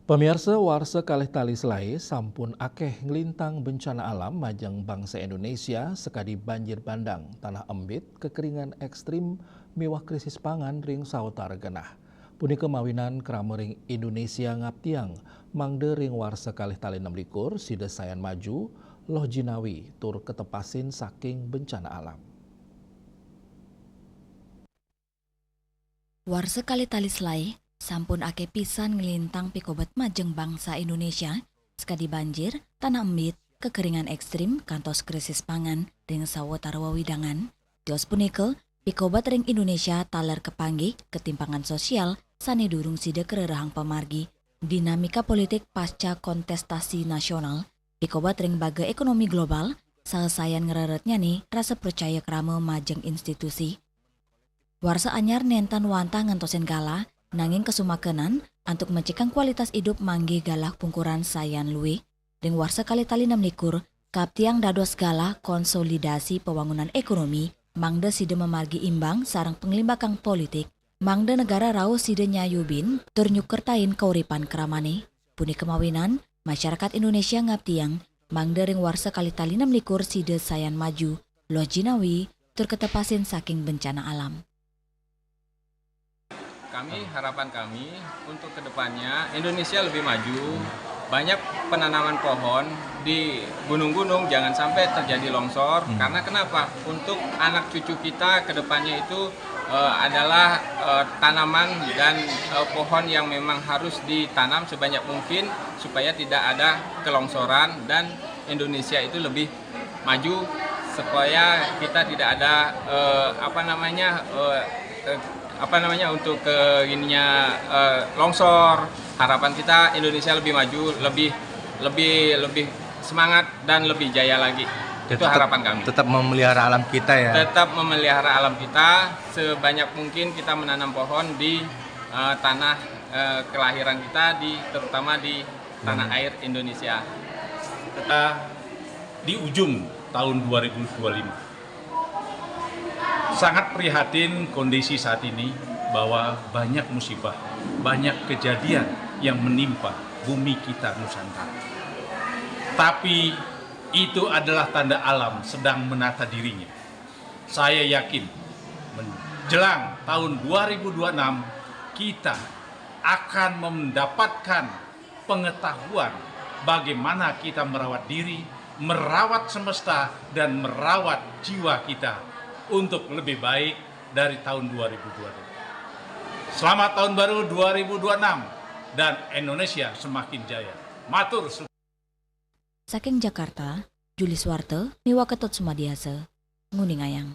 Pemirsa warsa kalih tali selai sampun akeh ngelintang bencana alam majang bangsa Indonesia sekadi banjir bandang, tanah embit, kekeringan ekstrim, miwah krisis pangan ring sautar genah. Punika mawinan krama ring Indonesia ngaptiang, mangde ring warsa kalih tali 16 sida sayan maju, loh jinawi tur ketepasin saking bencana alam. Warsa kali tali selai, sampun ake pisan ngelintang pikobat majeng bangsa Indonesia, sekadi banjir, tanah embit, kekeringan ekstrim, kantos krisis pangan, ring sawetara wewidangan. Dios punika, pikobat ring Indonesia taler kepanggih, ketimpangan sosial, sane durung sida kererahang pemargi, dinamika politik pasca kontestasi nasional, pikobat ring baga ekonomi global, saesayan ngereretnya nih rasa percaya krama majeng institusi. Warsa anyar nentan wanta ngentosen gala, nanging kesumakenan untuk mencekang kualitas hidup mangge galah pungkuran sayan luwe. Ring warsa kali tali 16, kaptiang dados gala konsolidasi pembangunan ekonomi, mangde side memargi imbang sarang penglimbakang politik, mangde negara rau side nyayubin tur nyukertain kauripan keramane. Puni kemawinan, masyarakat Indonesia ngaptiang, mangde ring warsa kali tali 16 side sayan maju, loh jinawi tur ketepasin saking bencana alam. Harapan kami untuk kedepannya Indonesia lebih maju, banyak penanaman pohon di gunung-gunung, jangan sampai terjadi longsor. Karena kenapa? Untuk anak cucu kita kedepannya itu adalah tanaman dan pohon yang memang harus ditanam sebanyak mungkin supaya tidak ada kelongsoran dan Indonesia itu lebih maju supaya kita tidak ada untuk longsor. Harapan kita Indonesia lebih maju, lebih semangat dan lebih jaya lagi. Itu harapan kami. Tetap memelihara alam kita ya. Tetap memelihara alam kita, sebanyak mungkin kita menanam pohon di tanah kelahiran kita, terutama di tanah air Indonesia. Kita di ujung tahun 2025. Sangat prihatin kondisi saat ini bahwa banyak musibah, banyak kejadian yang menimpa bumi kita Nusantara. Tapi itu adalah tanda alam sedang menata dirinya. Saya yakin menjelang tahun 2026 kita akan mendapatkan pengetahuan bagaimana kita merawat diri, merawat semesta, dan merawat jiwa kita untuk lebih baik dari tahun 2022. Selamat tahun baru 2026 dan Indonesia semakin jaya. Matur. Saking Jakarta, Juli Swarte, Miwa Ketut Sumadiasa, Nguning Ayang.